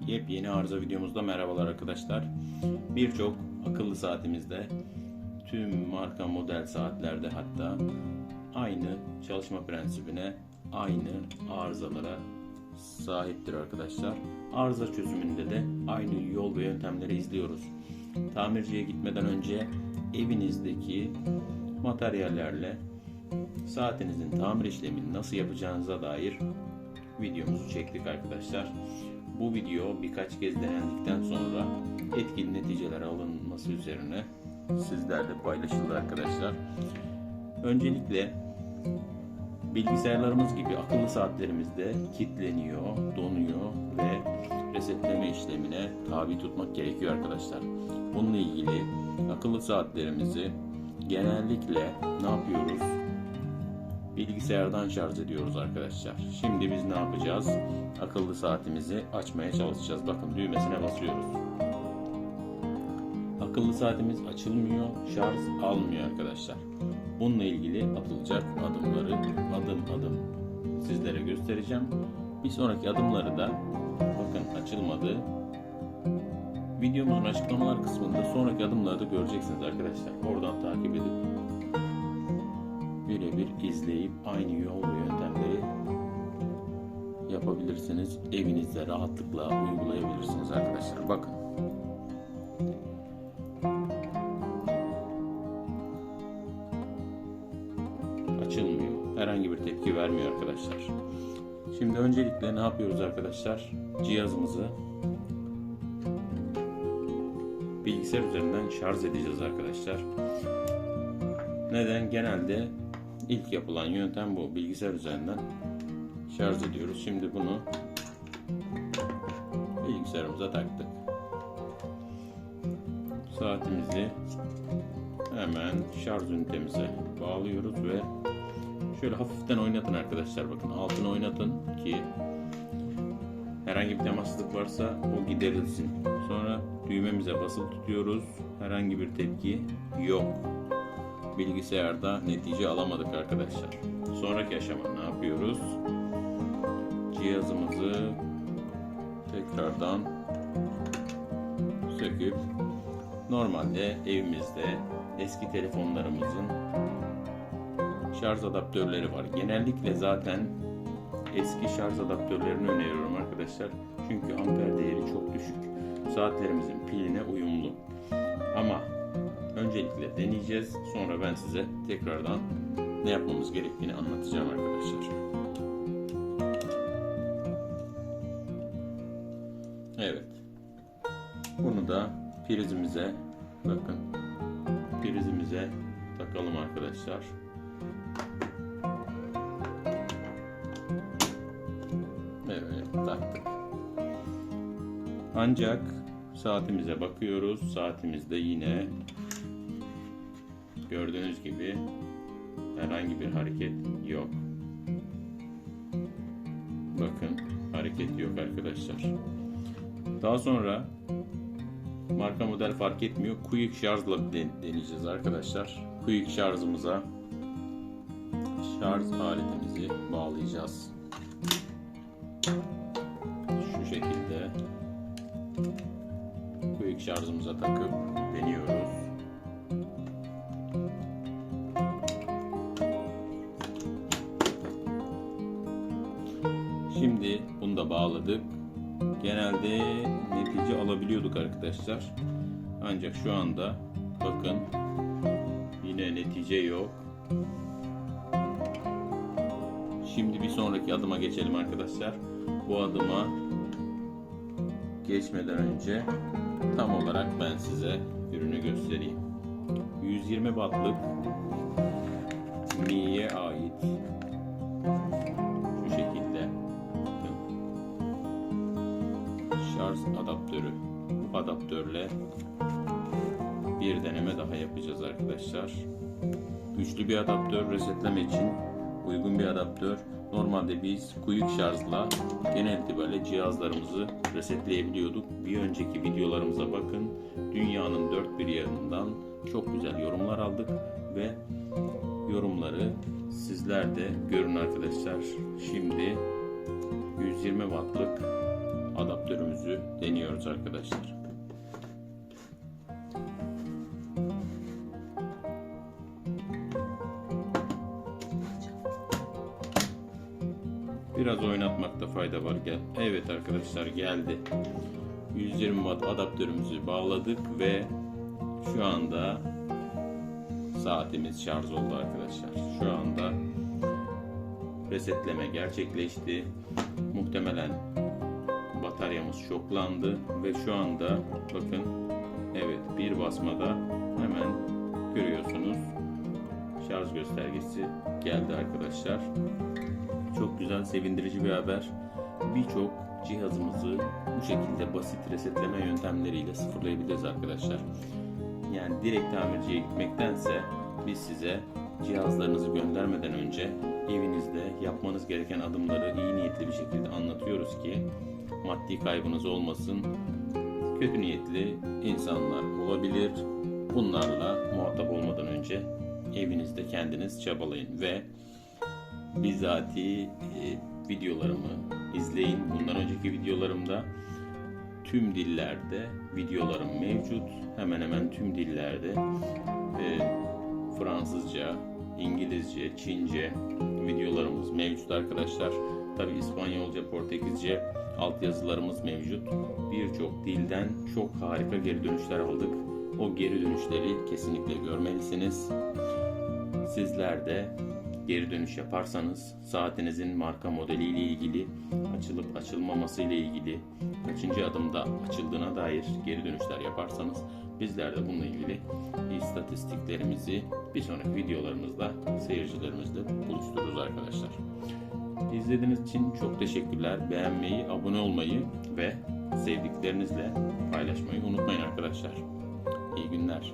Yepyeni arıza videomuzda merhabalar arkadaşlar. Birçok akıllı saatimizde, tüm marka model saatlerde hatta aynı çalışma prensibine, aynı arızalara sahiptir arkadaşlar. Arıza çözümünde de aynı yol ve yöntemleri izliyoruz. Tamirciye gitmeden önce evinizdeki materyallerle saatinizin tamir işlemini nasıl yapacağınıza dair videomuzu çektik arkadaşlar. Bu video birkaç kez denendikten sonra etkili neticeler alınması üzerine sizlerle paylaşıldı arkadaşlar. Öncelikle bilgisayarlarımız gibi akıllı saatlerimizde kilitleniyor, donuyor ve resetleme işlemine tabi tutmak gerekiyor arkadaşlar. Bununla ilgili akıllı saatlerimizi genellikle ne yapıyoruz? Bilgisayardan şarj ediyoruz arkadaşlar. Şimdi biz ne yapacağız? Akıllı saatimizi açmaya çalışacağız. Bakın düğmesine basıyoruz. Akıllı saatimiz açılmıyor, şarj almıyor arkadaşlar. Bununla ilgili atılacak adımları adım adım sizlere göstereceğim. Bir sonraki adımları da bakın açılmadı. Videomuzun açıklamalar kısmında sonraki adımları da göreceksiniz arkadaşlar. Oradan takip edip birebir izleyip aynı yol ve yöntemleri yapabilirsiniz. Evinizde rahatlıkla uygulayabilirsiniz arkadaşlar. Bakın. Açılmıyor. Herhangi bir tepki vermiyor arkadaşlar. Şimdi öncelikle ne yapıyoruz arkadaşlar? Cihazımızı bilgisayar üzerinden şarj edeceğiz arkadaşlar. Neden? Genelde İlk yapılan yöntem bu. Bilgisayar üzerinden şarj ediyoruz. Şimdi bunu bilgisayarımıza taktık. Saatimizi hemen şarj ünitemize bağlıyoruz ve şöyle hafiften oynatın arkadaşlar. Bakın altını oynatın ki herhangi bir temassızlık varsa o giderilsin. Sonra düğmemize basılı tutuyoruz. Herhangi bir tepki yok. Bilgisayarda netice alamadık arkadaşlar. Sonraki aşama ne yapıyoruz? Cihazımızı tekrardan söküp normalde evimizde eski telefonlarımızın şarj adaptörleri var. Genellikle zaten eski şarj adaptörlerini öneriyorum arkadaşlar. Çünkü amper değeri çok düşük. Saatlerimizin piline uyumlu. Ama öncelikle deneyeceğiz. Sonra ben size tekrardan ne yapmamız gerektiğini anlatacağım arkadaşlar. Evet. Bunu da prizimize takalım arkadaşlar. Evet, taktık. Ancak saatimize bakıyoruz. Saatimizde yine gördüğünüz gibi herhangi bir hareket yok. Bakın hareket yok arkadaşlar. Daha sonra marka model fark etmiyor. Quick şarjla deneyeceğiz arkadaşlar. Quick şarjımıza şarj aletimizi bağlayacağız. Şu şekilde Quick şarjımıza takıp deniyoruz. Şimdi bunu da bağladık. Genelde netice alabiliyorduk arkadaşlar. Ancak şu anda bakın yine netice yok. Şimdi bir sonraki adıma geçelim arkadaşlar. Bu adıma geçmeden önce tam olarak ben size ürünü göstereyim. 120 wattlık Mi'ye ait şu şekilde şarj adaptörü. Bu adaptörle bir deneme daha yapacağız arkadaşlar. Güçlü bir adaptör, resetleme için uygun bir adaptör. Normalde biz quick şarjla genel itibariyle cihazlarımızı resetleyebiliyorduk. Bir önceki videolarımıza bakın. Dünyanın dört bir yanından çok güzel yorumlar aldık ve yorumları sizler de görün arkadaşlar. Şimdi 120 wattlık adaptör adaptörümüzü deniyoruz arkadaşlar. Biraz oynatmakta fayda var. Evet arkadaşlar, geldi. 120 watt adaptörümüzü bağladık ve şu anda saatimiz şarj oldu arkadaşlar. Şu anda resetleme gerçekleşti. Muhtemelen bataryamız şoklandı ve şu anda bakın, evet, bir basmada hemen görüyorsunuz şarj göstergesi geldi arkadaşlar. Çok güzel, sevindirici bir haber. Birçok cihazımızı bu şekilde basit resetleme yöntemleriyle sıfırlayabiliriz arkadaşlar. Yani direkt tamirciye gitmektense biz size cihazlarınızı göndermeden önce evinizde yapmanız gereken adımları iyi niyetli bir şekilde anlatıyoruz ki maddi kaybınız olmasın. Kötü niyetli insanlar olabilir. Bunlarla muhatap olmadan önce evinizde kendiniz çabalayın ve bizatihi videolarımı izleyin. Bundan önceki videolarımda tüm dillerde videolarım mevcut. Hemen hemen tüm dillerde Fransızca, İngilizce, Çince videolarımız mevcut arkadaşlar. Tabi İspanyolca, Portekizce altyazılarımız mevcut. Birçok dilden çok harika geri dönüşler aldık. O geri dönüşleri kesinlikle görmelisiniz. Sizler de geri dönüş yaparsanız, saatinizin marka modeli ile ilgili, açılıp açılmaması ile ilgili, kaçıncı adımda açıldığına dair geri dönüşler yaparsanız, bizler de bununla ilgili istatistiklerimizi bir sonraki videolarımızda seyircilerimizle buluştururuz arkadaşlar. İzlediğiniz için çok teşekkürler. Beğenmeyi, abone olmayı ve sevdiklerinizle paylaşmayı unutmayın arkadaşlar. İyi günler.